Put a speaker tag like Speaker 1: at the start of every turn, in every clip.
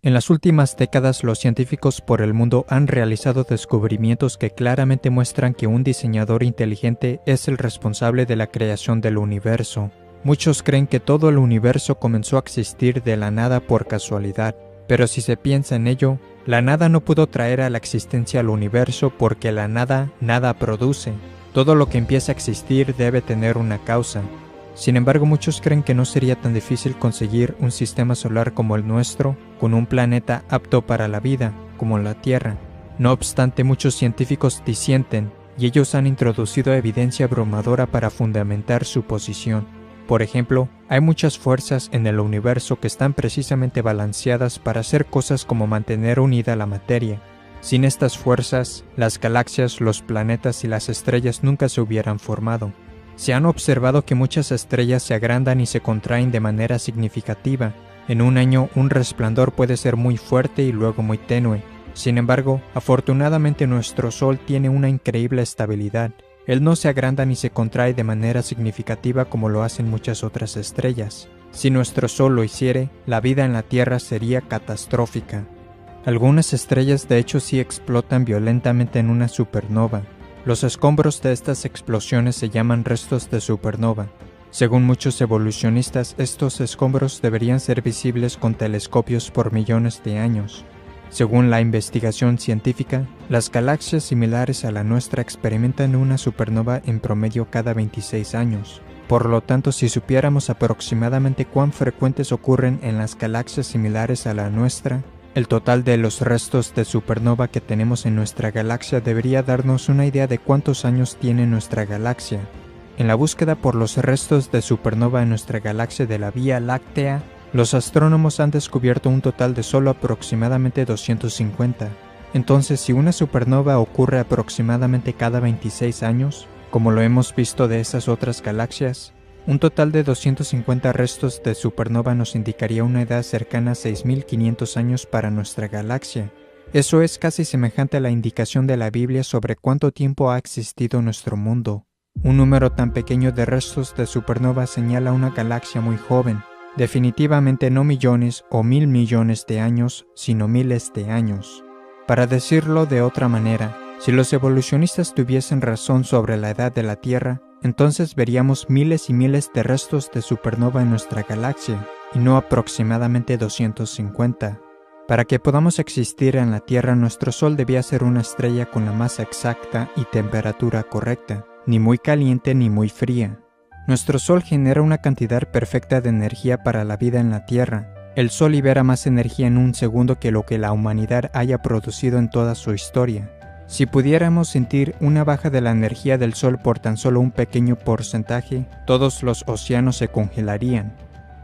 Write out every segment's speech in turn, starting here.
Speaker 1: En las últimas décadas, los científicos por el mundo han realizado descubrimientos que claramente muestran que un diseñador inteligente es el responsable de la creación del universo. Muchos creen que todo el universo comenzó a existir de la nada por casualidad, pero si se piensa en ello, la nada no pudo traer a la existencia al universo porque la nada nada produce. Todo lo que empieza a existir debe tener una causa. Sin embargo, muchos creen que no sería tan difícil conseguir un sistema solar como el nuestro, con un planeta apto para la vida, como la Tierra. No obstante, muchos científicos disienten, y ellos han introducido evidencia abrumadora para fundamentar su posición. Por ejemplo, hay muchas fuerzas en el universo que están precisamente balanceadas para hacer cosas como mantener unida la materia. Sin estas fuerzas, las galaxias, los planetas y las estrellas nunca se hubieran formado. Se han observado que muchas estrellas se agrandan y se contraen de manera significativa. En un año, un resplandor puede ser muy fuerte y luego muy tenue. Sin embargo, afortunadamente nuestro Sol tiene una increíble estabilidad. Él no se agranda ni se contrae de manera significativa como lo hacen muchas otras estrellas. Si nuestro Sol lo hiciere, la vida en la Tierra sería catastrófica. Algunas estrellas de hecho sí explotan violentamente en una supernova. Los escombros de estas explosiones se llaman restos de supernova. Según muchos evolucionistas, estos escombros deberían ser visibles con telescopios por millones de años. Según la investigación científica, las galaxias similares a la nuestra experimentan una supernova en promedio cada 26 años. Por lo tanto, si supiéramos aproximadamente cuán frecuentes ocurren en las galaxias similares a la nuestra, el total de los restos de supernova que tenemos en nuestra galaxia debería darnos una idea de cuántos años tiene nuestra galaxia. En la búsqueda por los restos de supernova en nuestra galaxia de la Vía Láctea, los astrónomos han descubierto un total de solo aproximadamente 250. Entonces, si una supernova ocurre aproximadamente cada 26 años, como lo hemos visto de esas otras galaxias, un total de 250 restos de supernova nos indicaría una edad cercana a 6.500 años para nuestra galaxia. Eso es casi semejante a la indicación de la Biblia sobre cuánto tiempo ha existido nuestro mundo. Un número tan pequeño de restos de supernova señala una galaxia muy joven, definitivamente no millones o 1.000 millones de años, sino miles de años. Para decirlo de otra manera, si los evolucionistas tuviesen razón sobre la edad de la Tierra, entonces veríamos miles y miles de restos de supernova en nuestra galaxia, y no aproximadamente 250. Para que podamos existir en la Tierra, nuestro Sol debía ser una estrella con la masa exacta y temperatura correcta, ni muy caliente ni muy fría. Nuestro Sol genera una cantidad perfecta de energía para la vida en la Tierra. El Sol libera más energía en un segundo que lo que la humanidad haya producido en toda su historia. Si pudiéramos sentir una baja de la energía del Sol por tan solo un pequeño porcentaje, todos los océanos se congelarían.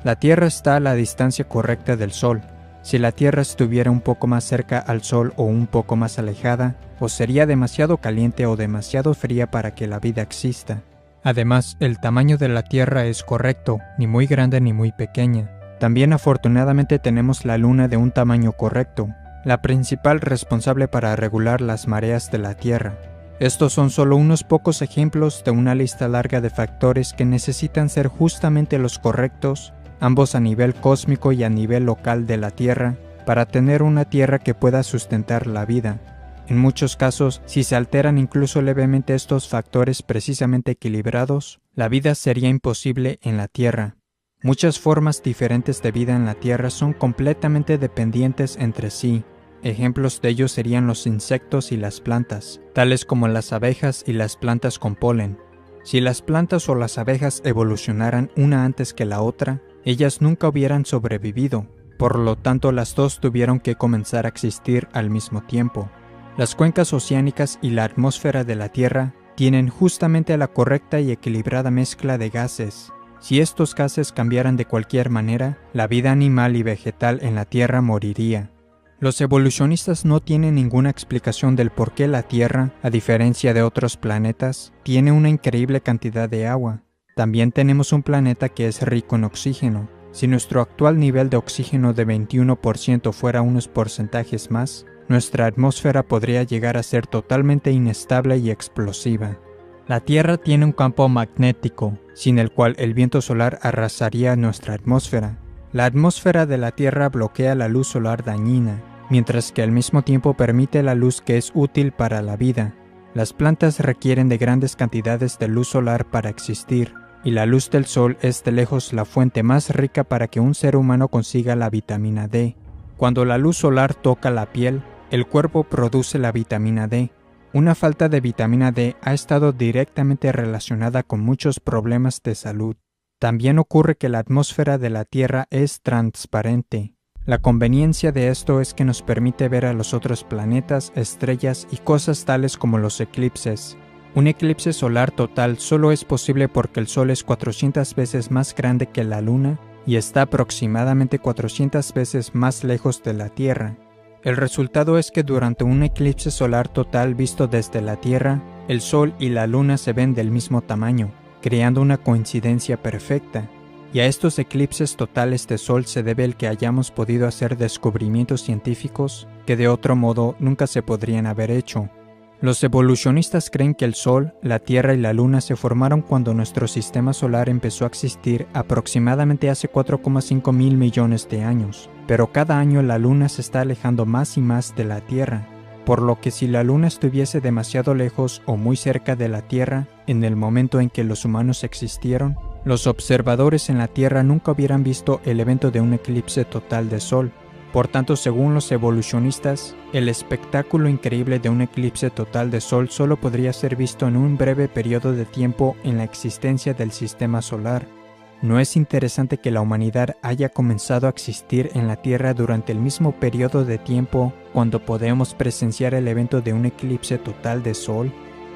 Speaker 1: La Tierra está a la distancia correcta del Sol. Si la Tierra estuviera un poco más cerca al Sol o un poco más alejada, o sería demasiado caliente o demasiado fría para que la vida exista. Además, el tamaño de la Tierra es correcto, ni muy grande ni muy pequeña. También afortunadamente tenemos la Luna de un tamaño correcto, la principal responsable para regular las mareas de la Tierra. Estos son solo unos pocos ejemplos de una lista larga de factores que necesitan ser justamente los correctos, ambos a nivel cósmico y a nivel local de la Tierra, para tener una Tierra que pueda sustentar la vida. En muchos casos, si se alteran incluso levemente estos factores precisamente equilibrados, la vida sería imposible en la Tierra. Muchas formas diferentes de vida en la Tierra son completamente dependientes entre sí. Ejemplos de ello serían los insectos y las plantas, tales como las abejas y las plantas con polen. Si las plantas o las abejas evolucionaran una antes que la otra, ellas nunca hubieran sobrevivido. Por lo tanto, las dos tuvieron que comenzar a existir al mismo tiempo. Las cuencas oceánicas y la atmósfera de la Tierra tienen justamente la correcta y equilibrada mezcla de gases. Si estos gases cambiaran de cualquier manera, la vida animal y vegetal en la Tierra moriría. Los evolucionistas no tienen ninguna explicación del por qué la Tierra, a diferencia de otros planetas, tiene una increíble cantidad de agua. También tenemos un planeta que es rico en oxígeno. Si nuestro actual nivel de oxígeno de 21% fuera unos porcentajes más, nuestra atmósfera podría llegar a ser totalmente inestable y explosiva. La Tierra tiene un campo magnético, sin el cual el viento solar arrasaría nuestra atmósfera. La atmósfera de la Tierra bloquea la luz solar dañina, mientras que al mismo tiempo permite la luz que es útil para la vida. Las plantas requieren de grandes cantidades de luz solar para existir, y la luz del sol es de lejos la fuente más rica para que un ser humano consiga la vitamina D. Cuando la luz solar toca la piel, el cuerpo produce la vitamina D. Una falta de vitamina D ha estado directamente relacionada con muchos problemas de salud. También ocurre que la atmósfera de la Tierra es transparente. La conveniencia de esto es que nos permite ver a los otros planetas, estrellas y cosas tales como los eclipses. Un eclipse solar total solo es posible porque el Sol es 400 veces más grande que la Luna y está aproximadamente 400 veces más lejos de la Tierra. El resultado es que durante un eclipse solar total visto desde la Tierra, el Sol y la Luna se ven del mismo tamaño, creando una coincidencia perfecta. Y a estos eclipses totales de Sol se debe el que hayamos podido hacer descubrimientos científicos que de otro modo nunca se podrían haber hecho. Los evolucionistas creen que el Sol, la Tierra y la Luna se formaron cuando nuestro sistema solar empezó a existir aproximadamente hace 4,5 mil millones de años, pero cada año la Luna se está alejando más y más de la Tierra, por lo que si la Luna estuviese demasiado lejos o muy cerca de la Tierra, en el momento en que los humanos existieron, los observadores en la Tierra nunca hubieran visto el evento de un eclipse total de Sol. Por tanto, según los evolucionistas, el espectáculo increíble de un eclipse total de Sol solo podría ser visto en un breve periodo de tiempo en la existencia del sistema solar. ¿No es interesante que la humanidad haya comenzado a existir en la Tierra durante el mismo periodo de tiempo cuando podemos presenciar el evento de un eclipse total de Sol?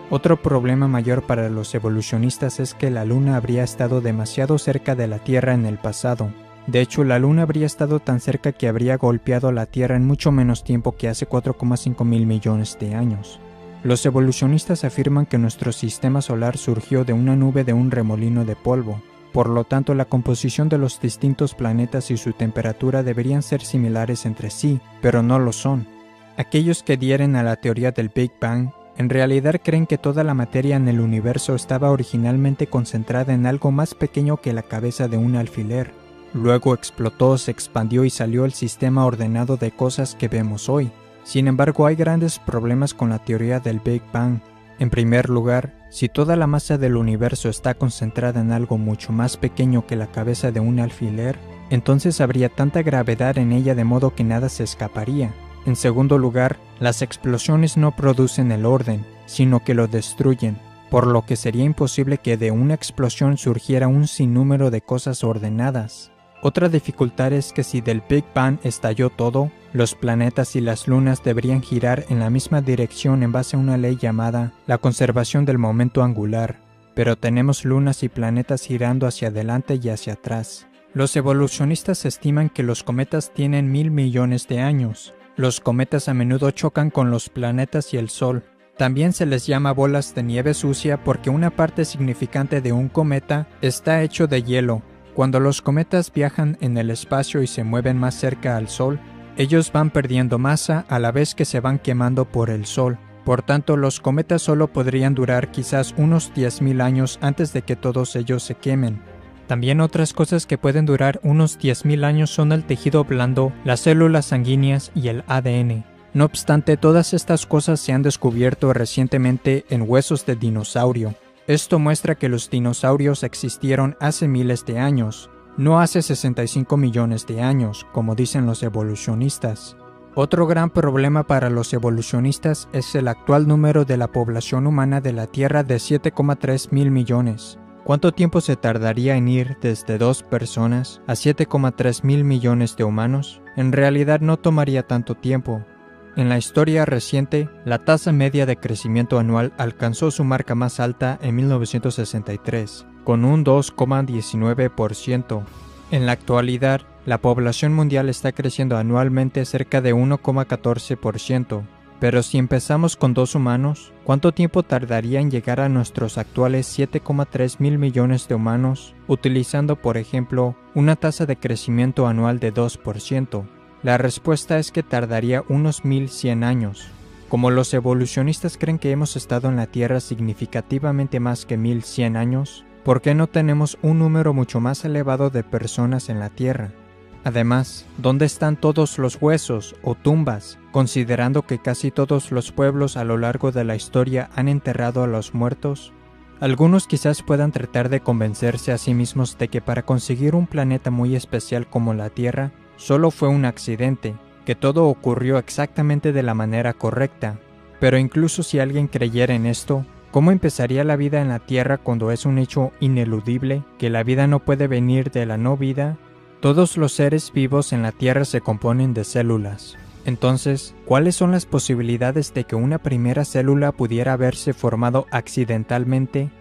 Speaker 1: Otro problema mayor para los evolucionistas es que la Luna habría estado demasiado cerca de la Tierra en el pasado. De hecho, la Luna habría estado tan cerca que habría golpeado la Tierra en mucho menos tiempo que hace 4,5 mil millones de años. Los evolucionistas afirman que nuestro sistema solar surgió de una nube de un remolino de polvo. Por lo tanto, la composición de los distintos planetas y su temperatura deberían ser similares entre sí, pero no lo son. Aquellos que adhieren a la teoría del Big Bang en realidad creen que toda la materia en el universo estaba originalmente concentrada en algo más pequeño que la cabeza de un alfiler. Luego explotó, se expandió y salió el sistema ordenado de cosas que vemos hoy. Sin embargo, hay grandes problemas con la teoría del Big Bang. En primer lugar, si toda la masa del universo está concentrada en algo mucho más pequeño que la cabeza de un alfiler, entonces habría tanta gravedad en ella de modo que nada se escaparía. En segundo lugar, las explosiones no producen el orden, sino que lo destruyen, por lo que sería imposible que de una explosión surgiera un sinnúmero de cosas ordenadas. Otra dificultad es que si del Big Bang estalló todo, los planetas y las lunas deberían girar en la misma dirección en base a una ley llamada la conservación del momento angular, pero tenemos lunas y planetas girando hacia adelante y hacia atrás. Los evolucionistas estiman que los cometas tienen 1.000 millones de años. Los cometas a menudo chocan con los planetas y el Sol. También se les llama bolas de nieve sucia porque una parte significante de un cometa está hecho de hielo. Cuando los cometas viajan en el espacio y se mueven más cerca al Sol, ellos van perdiendo masa a la vez que se van quemando por el Sol. Por tanto, los cometas solo podrían durar quizás unos 10.000 años antes de que todos ellos se quemen. También otras cosas que pueden durar unos 10.000 años son el tejido blando, las células sanguíneas y el ADN. No obstante, todas estas cosas se han descubierto recientemente en huesos de dinosaurio. Esto muestra que los dinosaurios existieron hace miles de años, no hace 65 millones de años, como dicen los evolucionistas. Otro gran problema para los evolucionistas es el actual número de la población humana de la Tierra de 7,3 mil millones. ¿Cuánto tiempo se tardaría en ir desde 2 personas a 7,3 mil millones de humanos? En realidad no tomaría tanto tiempo. En la historia reciente, la tasa media de crecimiento anual alcanzó su marca más alta en 1963, con un 2,19%. En la actualidad, la población mundial está creciendo anualmente cerca de 1,14%. Pero si empezamos con 2 humanos, ¿cuánto tiempo tardaría en llegar a nuestros actuales 7,3 mil millones de humanos, utilizando, por ejemplo, una tasa de crecimiento anual de 2%? La respuesta es que tardaría unos 1.100 años. Como los evolucionistas creen que hemos estado en la Tierra significativamente más que 1.100 años, ¿por qué no tenemos un número mucho más elevado de personas en la Tierra? Además, ¿dónde están todos los huesos o tumbas, considerando que casi todos los pueblos a lo largo de la historia han enterrado a los muertos? Algunos quizás puedan tratar de convencerse a sí mismos de que para conseguir un planeta muy especial como la Tierra, solo fue un accidente, que todo ocurrió exactamente de la manera correcta. Pero incluso si alguien creyera en esto, ¿cómo empezaría la vida en la Tierra cuando es un hecho ineludible que la vida no puede venir de la no vida? Todos los seres vivos en la Tierra se componen de células. Entonces, ¿cuáles son las posibilidades de que una primera célula pudiera haberse formado accidentalmente?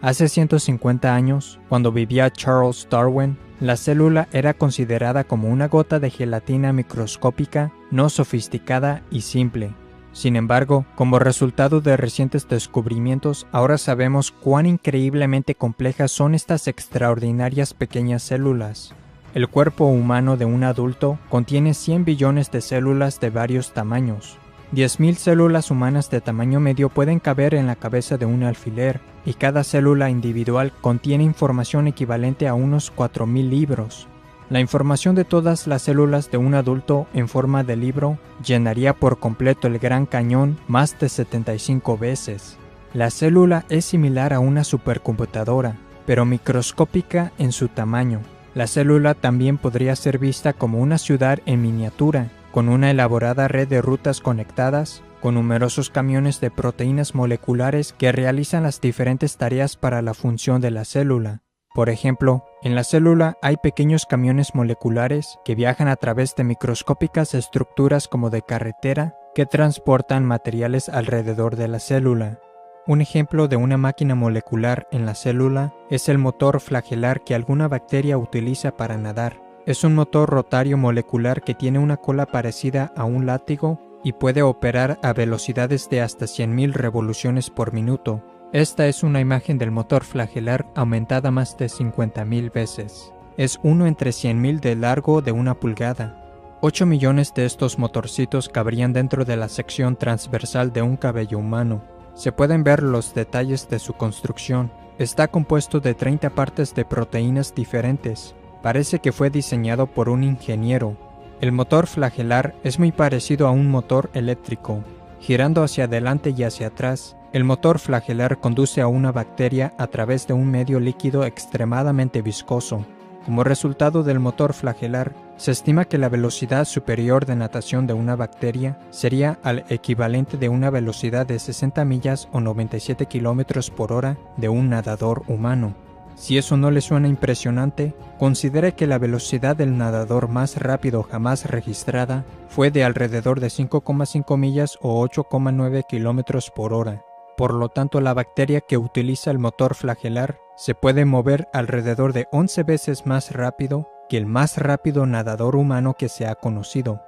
Speaker 1: Hace 150 años, cuando vivía Charles Darwin, la célula era considerada como una gota de gelatina microscópica, no sofisticada y simple. Sin embargo, como resultado de recientes descubrimientos, ahora sabemos cuán increíblemente complejas son estas extraordinarias pequeñas células. El cuerpo humano de un adulto contiene 100 billones de células de varios tamaños. 10.000 células humanas de tamaño medio pueden caber en la cabeza de un alfiler, y cada célula individual contiene información equivalente a unos 4.000 libros. La información de todas las células de un adulto en forma de libro llenaría por completo el Gran Cañón más de 75 veces. La célula es similar a una supercomputadora, pero microscópica en su tamaño. La célula también podría ser vista como una ciudad en miniatura, con una elaborada red de rutas conectadas, con numerosos camiones de proteínas moleculares que realizan las diferentes tareas para la función de la célula. Por ejemplo, en la célula hay pequeños camiones moleculares que viajan a través de microscópicas estructuras como de carretera que transportan materiales alrededor de la célula. Un ejemplo de una máquina molecular en la célula es el motor flagelar que alguna bacteria utiliza para nadar. Es un motor rotario molecular que tiene una cola parecida a un látigo y puede operar a velocidades de hasta 100.000 revoluciones por minuto. Esta es una imagen del motor flagelar aumentada más de 50.000 veces. Es 1 entre 100.000 de largo de 1 pulgada. 8 millones de estos motorcitos cabrían dentro de la sección transversal de un cabello humano. Se pueden ver los detalles de su construcción. Está compuesto de 30 partes de proteínas diferentes. Parece que fue diseñado por un ingeniero. El motor flagelar es muy parecido a un motor eléctrico. Girando hacia adelante y hacia atrás, el motor flagelar conduce a una bacteria a través de un medio líquido extremadamente viscoso. Como resultado del motor flagelar, se estima que la velocidad superior de natación de una bacteria sería al equivalente de una velocidad de 60 millas o 97 kilómetros por hora de un nadador humano. Si eso no le suena impresionante, considere que la velocidad del nadador más rápido jamás registrada fue de alrededor de 5,5 millas o 8,9 kilómetros por hora. Por lo tanto, la bacteria que utiliza el motor flagelar se puede mover alrededor de 11 veces más rápido que el más rápido nadador humano que se ha conocido.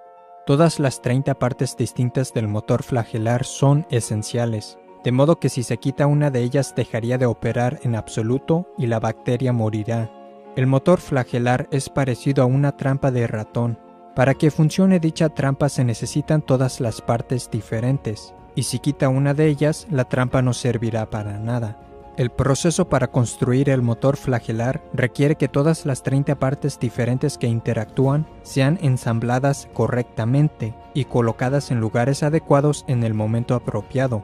Speaker 1: Todas las 30 partes distintas del motor flagelar son esenciales, de modo que si se quita una de ellas dejaría de operar en absoluto y la bacteria morirá. El motor flagelar es parecido a una trampa de ratón. Para que funcione dicha trampa se necesitan todas las partes diferentes, y si quita una de ellas, la trampa no servirá para nada. El proceso para construir el motor flagelar requiere que todas las 30 partes diferentes que interactúan sean ensambladas correctamente y colocadas en lugares adecuados en el momento apropiado.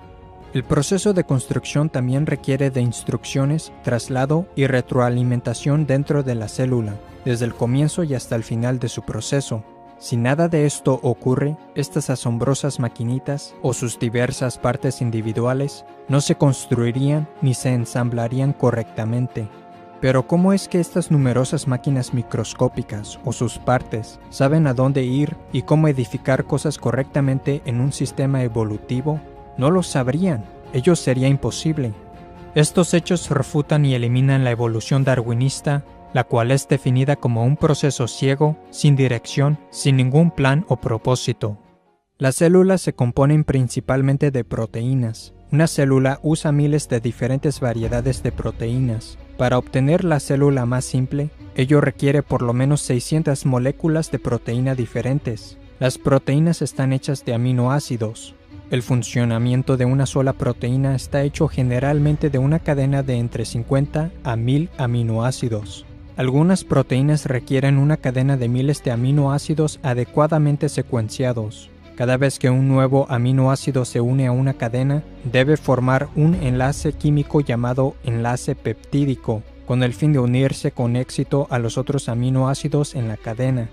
Speaker 1: El proceso de construcción también requiere de instrucciones, traslado y retroalimentación dentro de la célula, desde el comienzo y hasta el final de su proceso. Si nada de esto ocurre, estas asombrosas maquinitas o sus diversas partes individuales no se construirían ni se ensamblarían correctamente. Pero ¿cómo es que estas numerosas máquinas microscópicas o sus partes saben a dónde ir y cómo edificar cosas correctamente en un sistema evolutivo? No lo sabrían, ello sería imposible. Estos hechos refutan y eliminan la evolución darwinista, la cual es definida como un proceso ciego, sin dirección, sin ningún plan o propósito. Las células se componen principalmente de proteínas. Una célula usa miles de diferentes variedades de proteínas. Para obtener la célula más simple, ello requiere por lo menos 600 moléculas de proteína diferentes. Las proteínas están hechas de aminoácidos. El funcionamiento de una sola proteína está hecho generalmente de una cadena de entre 50 a 1000 aminoácidos. Algunas proteínas requieren una cadena de miles de aminoácidos adecuadamente secuenciados. Cada vez que un nuevo aminoácido se une a una cadena, debe formar un enlace químico llamado enlace peptídico, con el fin de unirse con éxito a los otros aminoácidos en la cadena.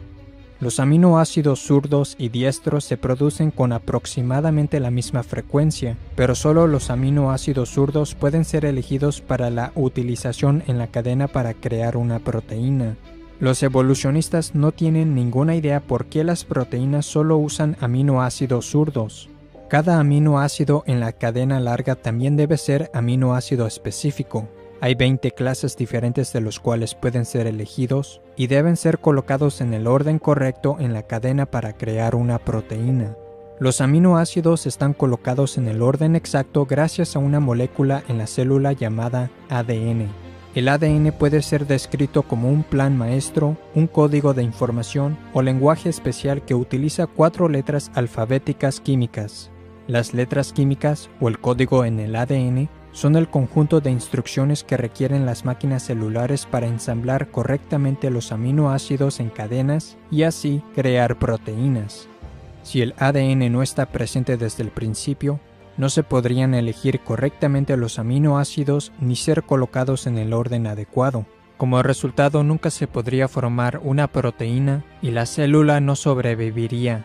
Speaker 1: Los aminoácidos zurdos y diestros se producen con aproximadamente la misma frecuencia, pero solo los aminoácidos zurdos pueden ser elegidos para la utilización en la cadena para crear una proteína. Los evolucionistas no tienen ninguna idea por qué las proteínas solo usan aminoácidos zurdos. Cada aminoácido en la cadena larga también debe ser aminoácido específico. Hay 20 clases diferentes de los cuales pueden ser elegidos y deben ser colocados en el orden correcto en la cadena para crear una proteína. Los aminoácidos están colocados en el orden exacto gracias a una molécula en la célula llamada ADN. El ADN puede ser descrito como un plan maestro, un código de información o lenguaje especial que utiliza 4 letras alfabéticas químicas. Las letras químicas o el código en el ADN son el conjunto de instrucciones que requieren las máquinas celulares para ensamblar correctamente los aminoácidos en cadenas y así crear proteínas. Si el ADN no está presente desde el principio, no se podrían elegir correctamente los aminoácidos ni ser colocados en el orden adecuado. Como resultado, nunca se podría formar una proteína y la célula no sobreviviría.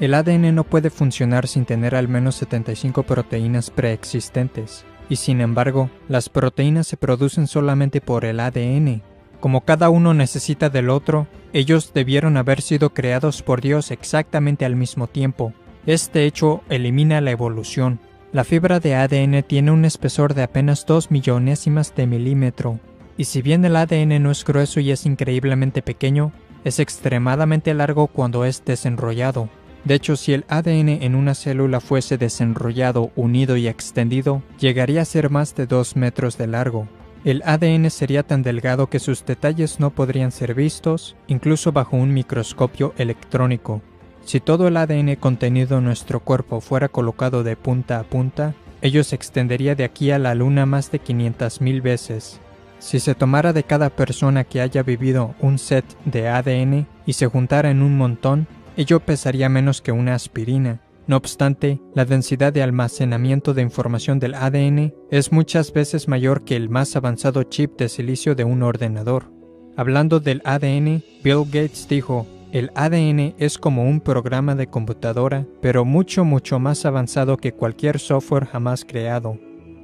Speaker 1: El ADN no puede funcionar sin tener al menos 75 proteínas preexistentes. Y sin embargo, las proteínas se producen solamente por el ADN. Como cada uno necesita del otro, ellos debieron haber sido creados por Dios exactamente al mismo tiempo. Este hecho elimina la evolución. La fibra de ADN tiene un espesor de apenas 2 millonésimas de milímetro. Y si bien el ADN no es grueso y es increíblemente pequeño, es extremadamente largo cuando es desenrollado. De hecho, si el ADN en una célula fuese desenrollado, unido y extendido, llegaría a ser más de 2 metros de largo. El ADN sería tan delgado que sus detalles no podrían ser vistos, incluso bajo un microscopio electrónico. Si todo el ADN contenido en nuestro cuerpo fuera colocado de punta a punta, ello se extendería de aquí a la Luna más de 500,000 veces. Si se tomara de cada persona que haya vivido un set de ADN y se juntara en un montón, ello pesaría menos que una aspirina. No obstante, la densidad de almacenamiento de información del ADN es muchas veces mayor que el más avanzado chip de silicio de un ordenador. Hablando del ADN, Bill Gates dijo: "El ADN es como un programa de computadora, pero mucho más avanzado que cualquier software jamás creado".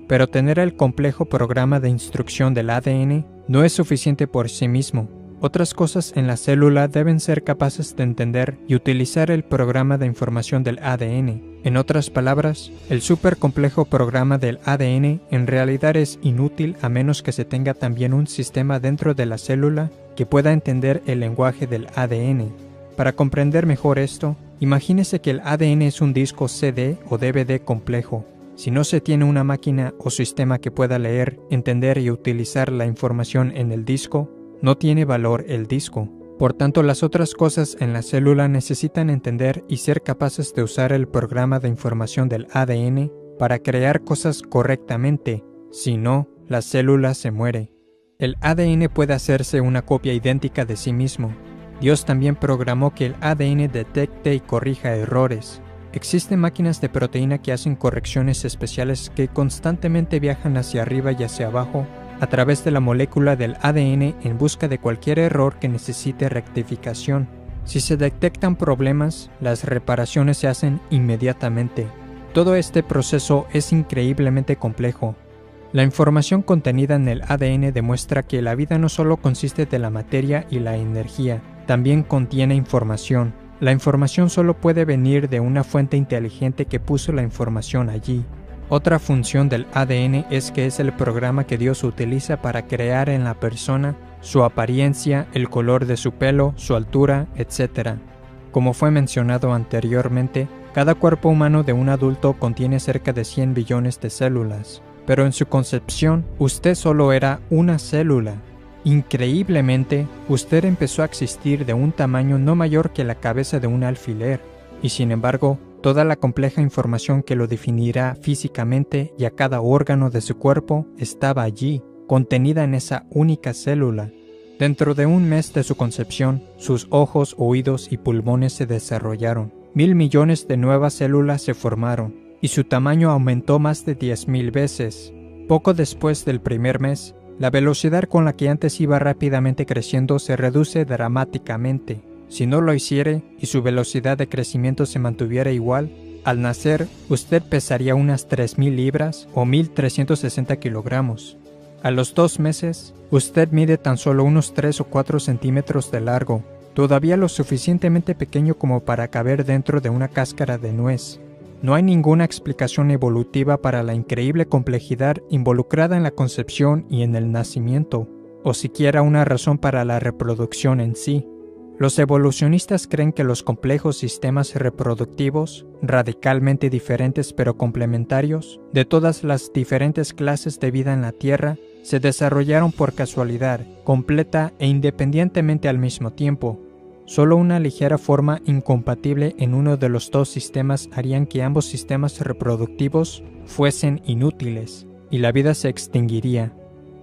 Speaker 1: Pero tener el complejo programa de instrucción del ADN no es suficiente por sí mismo. Otras cosas en la célula deben ser capaces de entender y utilizar el programa de información del ADN. En otras palabras, el supercomplejo programa del ADN en realidad es inútil a menos que se tenga también un sistema dentro de la célula que pueda entender el lenguaje del ADN. Para comprender mejor esto, imagínese que el ADN es un disco CD o DVD complejo. Si no se tiene una máquina o sistema que pueda leer, entender y utilizar la información en el disco, no tiene valor el disco. Por tanto, las otras cosas en la célula necesitan entender y ser capaces de usar el programa de información del ADN para crear cosas correctamente. Si no, la célula se muere. El ADN puede hacerse una copia idéntica de sí mismo. Dios también programó que el ADN detecte y corrija errores. Existen máquinas de proteína que hacen correcciones especiales que constantemente viajan hacia arriba y hacia abajo a través de la molécula del ADN en busca de cualquier error que necesite rectificación. Si se detectan problemas, las reparaciones se hacen inmediatamente. Todo este proceso es increíblemente complejo. La información contenida en el ADN demuestra que la vida no solo consiste de la materia y la energía, también contiene información. La información solo puede venir de una fuente inteligente que puso la información allí. Otra función del ADN es que es el programa que Dios utiliza para crear en la persona su apariencia, el color de su pelo, su altura, etc. Como fue mencionado anteriormente, cada cuerpo humano de un adulto contiene cerca de 100 billones de células, pero en su concepción, usted solo era una célula. Increíblemente, usted empezó a existir de un tamaño no mayor que la cabeza de un alfiler, y sin embargo, toda la compleja información que lo definirá físicamente y a cada órgano de su cuerpo estaba allí, contenida en esa única célula. Dentro de un mes de su concepción, sus ojos, oídos y pulmones se desarrollaron. 1.000 millones de nuevas células se formaron, y su tamaño aumentó más de 10.000 veces. Poco después del primer mes, la velocidad con la que antes iba rápidamente creciendo se reduce dramáticamente. Si no lo hiciere y su velocidad de crecimiento se mantuviera igual, al nacer usted pesaría unas 3.000 libras o 1.360 kilogramos. A los 2 meses, usted mide tan solo unos 3 o 4 centímetros de largo, todavía lo suficientemente pequeño como para caber dentro de una cáscara de nuez. No hay ninguna explicación evolutiva para la increíble complejidad involucrada en la concepción y en el nacimiento, o siquiera una razón para la reproducción en sí. Los evolucionistas creen que los complejos sistemas reproductivos, radicalmente diferentes pero complementarios, de todas las diferentes clases de vida en la Tierra, se desarrollaron por casualidad, completa e independientemente al mismo tiempo. Solo una ligera forma incompatible en uno de los dos sistemas harían que ambos sistemas reproductivos fuesen inútiles, y la vida se extinguiría.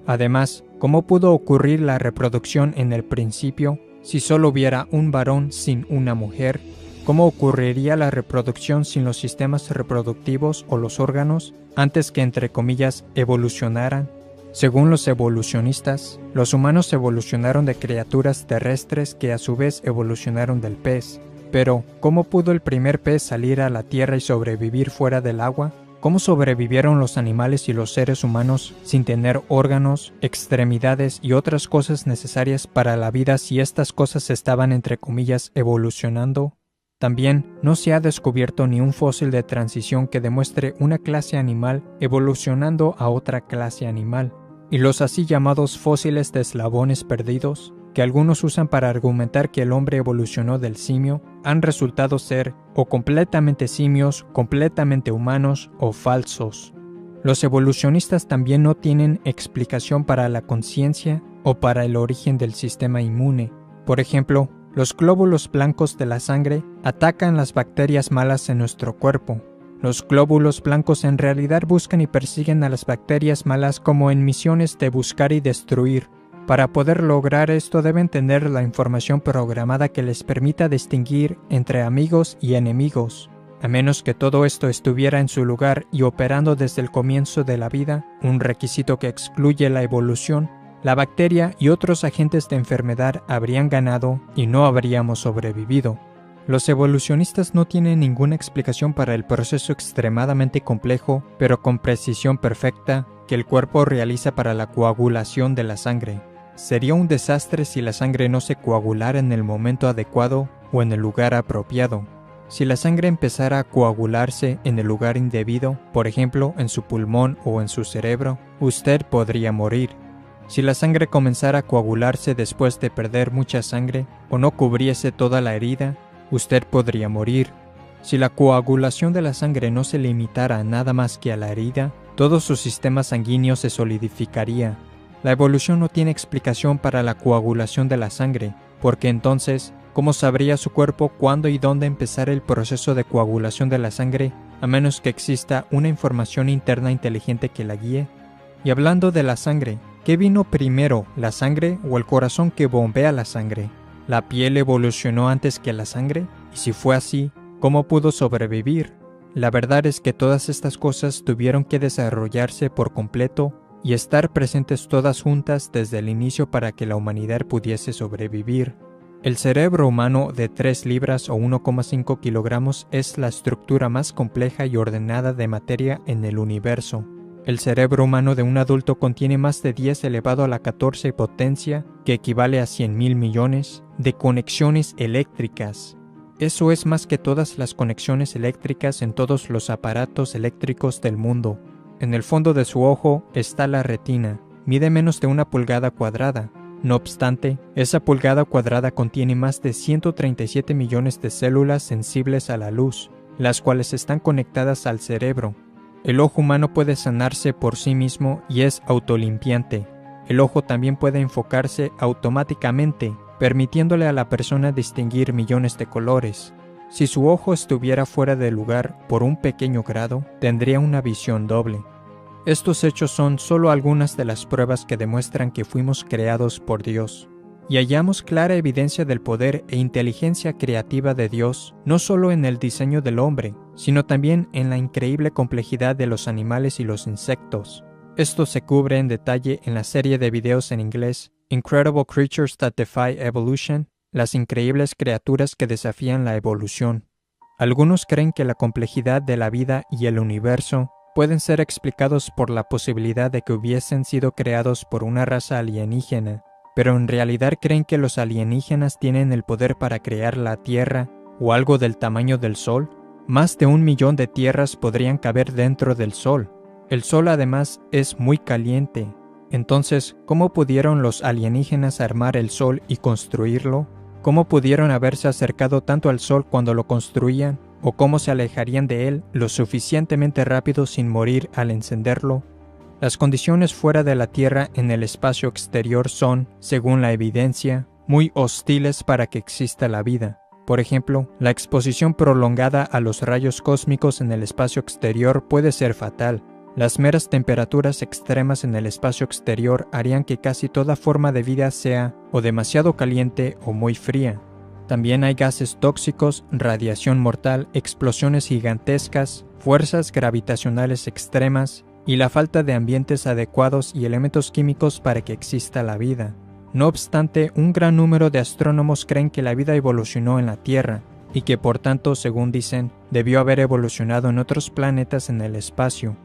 Speaker 1: Además, ¿cómo pudo ocurrir la reproducción en el principio si solo hubiera un varón sin una mujer? ¿Cómo ocurriría la reproducción sin los sistemas reproductivos o los órganos antes que, entre comillas, evolucionaran? Según los evolucionistas, los humanos evolucionaron de criaturas terrestres que a su vez evolucionaron del pez. Pero, ¿cómo pudo el primer pez salir a la tierra y sobrevivir fuera del agua? ¿Cómo sobrevivieron los animales y los seres humanos sin tener órganos, extremidades y otras cosas necesarias para la vida si estas cosas estaban, entre comillas, evolucionando? También no se ha descubierto ni un fósil de transición que demuestre una clase animal evolucionando a otra clase animal. Y los así llamados fósiles de eslabones perdidos, que algunos usan para argumentar que el hombre evolucionó del simio, han resultado ser o completamente simios, completamente humanos o falsos. Los evolucionistas también no tienen explicación para la conciencia o para el origen del sistema inmune. Por ejemplo, los glóbulos blancos de la sangre atacan las bacterias malas en nuestro cuerpo. Los glóbulos blancos en realidad buscan y persiguen a las bacterias malas como en misiones de buscar y destruir. Para poder lograr esto deben tener la información programada que les permita distinguir entre amigos y enemigos. A menos que todo esto estuviera en su lugar y operando desde el comienzo de la vida, un requisito que excluye la evolución, la bacteria y otros agentes de enfermedad habrían ganado y no habríamos sobrevivido. Los evolucionistas no tienen ninguna explicación para el proceso extremadamente complejo, pero con precisión perfecta, que el cuerpo realiza para la coagulación de la sangre. Sería un desastre si la sangre no se coagulara en el momento adecuado o en el lugar apropiado. Si la sangre empezara a coagularse en el lugar indebido, por ejemplo en su pulmón o en su cerebro, usted podría morir. Si la sangre comenzara a coagularse después de perder mucha sangre o no cubriese toda la herida, usted podría morir. Si la coagulación de la sangre no se limitara a nada más que a la herida, todo su sistema sanguíneo se solidificaría. La evolución no tiene explicación para la coagulación de la sangre, porque entonces, ¿cómo sabría su cuerpo cuándo y dónde empezar el proceso de coagulación de la sangre, a menos que exista una información interna inteligente que la guíe? Y hablando de la sangre, ¿qué vino primero, la sangre o el corazón que bombea la sangre? ¿La piel evolucionó antes que la sangre? Y si fue así, ¿cómo pudo sobrevivir? La verdad es que todas estas cosas tuvieron que desarrollarse por completo y estar presentes todas juntas desde el inicio para que la humanidad pudiese sobrevivir. El cerebro humano de 3 libras o 1,5 kilogramos es la estructura más compleja y ordenada de materia en el universo. El cerebro humano de un adulto contiene más de 10 elevado a la 14 potencia, que equivale a 100.000 millones, de conexiones eléctricas. Eso es más que todas las conexiones eléctricas en todos los aparatos eléctricos del mundo. En el fondo de su ojo está la retina. Mide menos de 1 pulgada cuadrada. No obstante, esa pulgada cuadrada contiene más de 137 millones de células sensibles a la luz, las cuales están conectadas al cerebro. El ojo humano puede sanarse por sí mismo y es autolimpiante. El ojo también puede enfocarse automáticamente, permitiéndole a la persona distinguir millones de colores. Si su ojo estuviera fuera de lugar por un pequeño grado, tendría una visión doble. Estos hechos son solo algunas de las pruebas que demuestran que fuimos creados por Dios. y hallamos clara evidencia del poder e inteligencia creativa de Dios, no solo en el diseño del hombre, sino también en la increíble complejidad de los animales y los insectos. Esto se cubre en detalle en la serie de videos en inglés Incredible Creatures That Defy Evolution, las increíbles criaturas que desafían la evolución. Algunos creen que la complejidad de la vida y el universo pueden ser explicados por la posibilidad de que hubiesen sido creados por una raza alienígena, pero en realidad creen que los alienígenas tienen el poder para crear la Tierra o algo del tamaño del Sol. Más de 1 millón de tierras podrían caber dentro del Sol. El Sol además es muy caliente. Entonces, ¿cómo pudieron los alienígenas armar el Sol y construirlo? ¿Cómo pudieron haberse acercado tanto al Sol cuando lo construían? ¿O cómo se alejarían de él lo suficientemente rápido sin morir al encenderlo? Las condiciones fuera de la Tierra en el espacio exterior son, según la evidencia, muy hostiles para que exista la vida. Por ejemplo, la exposición prolongada a los rayos cósmicos en el espacio exterior puede ser fatal. Las meras temperaturas extremas en el espacio exterior harían que casi toda forma de vida sea o demasiado caliente o muy fría. También hay gases tóxicos, radiación mortal, explosiones gigantescas, fuerzas gravitacionales extremas y la falta de ambientes adecuados y elementos químicos para que exista la vida. No obstante, un gran número de astrónomos creen que la vida evolucionó en la Tierra y que por tanto, según dicen, debió haber evolucionado en otros planetas en el espacio.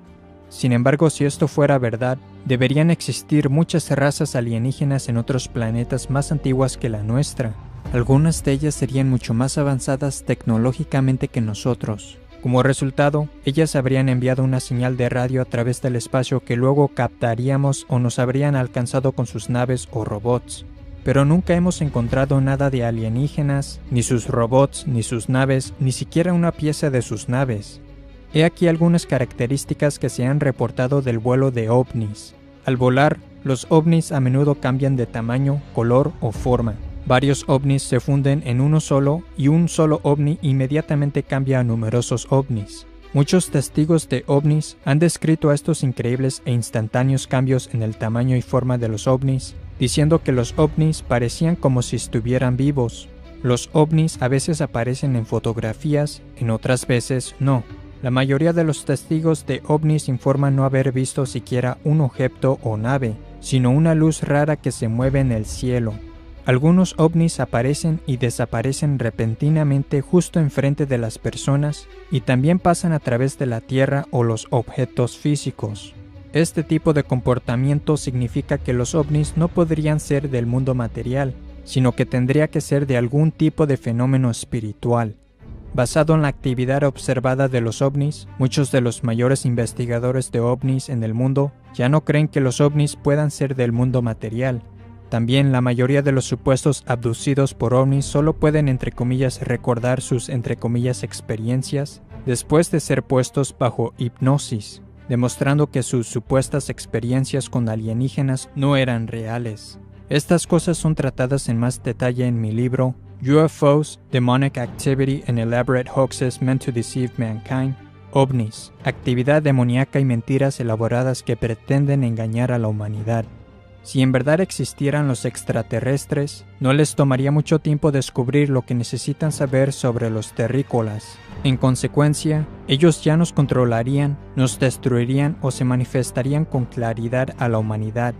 Speaker 1: Sin embargo, si esto fuera verdad, deberían existir muchas razas alienígenas en otros planetas más antiguas que la nuestra. Algunas de ellas serían mucho más avanzadas tecnológicamente que nosotros. Como resultado, ellas habrían enviado una señal de radio a través del espacio que luego captaríamos o nos habrían alcanzado con sus naves o robots. Pero nunca hemos encontrado nada de alienígenas, ni sus robots, ni sus naves, ni siquiera una pieza de sus naves. He aquí algunas características que se han reportado del vuelo de ovnis. Al volar, los ovnis a menudo cambian de tamaño, color o forma. Varios ovnis se funden en uno solo y un solo ovni inmediatamente cambia a numerosos ovnis. Muchos testigos de ovnis han descrito estos increíbles e instantáneos cambios en el tamaño y forma de los ovnis, diciendo que los ovnis parecían como si estuvieran vivos. Los ovnis a veces aparecen en fotografías, en otras veces no. La mayoría de los testigos de ovnis informan no haber visto siquiera un objeto o nave, sino una luz rara que se mueve en el cielo. Algunos ovnis aparecen y desaparecen repentinamente justo enfrente de las personas y también pasan a través de la Tierra o los objetos físicos. Este tipo de comportamiento significa que los ovnis no podrían ser del mundo material, sino que tendría que ser de algún tipo de fenómeno espiritual. Basado en la actividad observada de los ovnis, muchos de los mayores investigadores de ovnis en el mundo ya no creen que los ovnis puedan ser del mundo material. También la mayoría de los supuestos abducidos por ovnis solo pueden entre comillas recordar sus entre comillas experiencias después de ser puestos bajo hipnosis, demostrando que sus supuestas experiencias con alienígenas no eran reales. Estas cosas son tratadas en más detalle en mi libro UFOs, Demonic Activity and Elaborate Hoaxes Meant to Deceive Mankind, OVNIs, actividad demoníaca y mentiras elaboradas que pretenden engañar a la humanidad. Si en verdad existieran los extraterrestres, no les tomaría mucho tiempo descubrir lo que necesitan saber sobre los terrícolas. En consecuencia, ellos ya nos controlarían, nos destruirían o se manifestarían con claridad a la humanidad.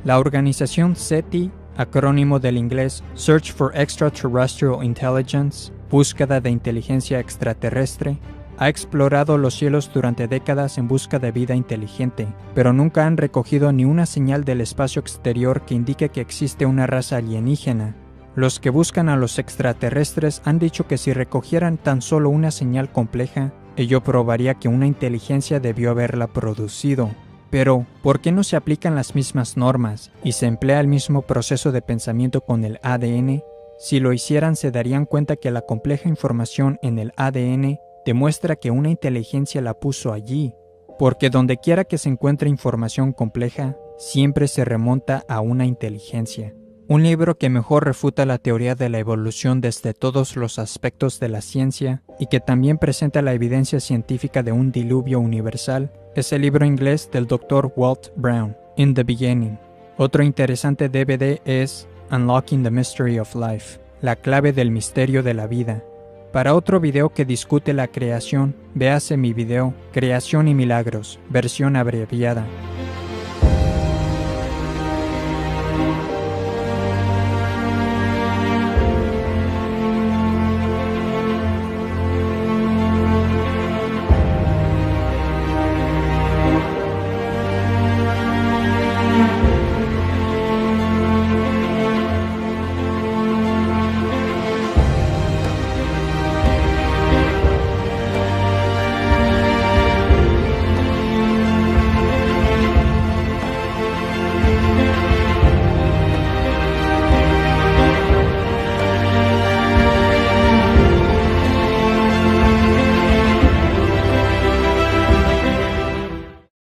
Speaker 1: La organización SETI, acrónimo del inglés Search for Extraterrestrial Intelligence, búsqueda de inteligencia extraterrestre, ha explorado los cielos durante décadas en busca de vida inteligente, pero nunca han recogido ni una señal del espacio exterior que indique que existe una raza alienígena. Los que buscan a los extraterrestres han dicho que si recogieran tan solo una señal compleja, ello probaría que una inteligencia debió haberla producido. Pero, ¿por qué no se aplican las mismas normas y se emplea el mismo proceso de pensamiento con el ADN? Si lo hicieran, se darían cuenta que la compleja información en el ADN demuestra que una inteligencia la puso allí, porque donde quiera que se encuentre información compleja, siempre se remonta a una inteligencia. Un libro que mejor refuta la teoría de la evolución desde todos los aspectos de la ciencia y que también presenta la evidencia científica de un diluvio universal es el libro inglés del Dr. Walt Brown, In the Beginning. Otro interesante DVD es Unlocking the Mystery of Life, la clave del misterio de la vida. Para otro video que discute la creación, véase mi video Creación y Milagros, versión abreviada.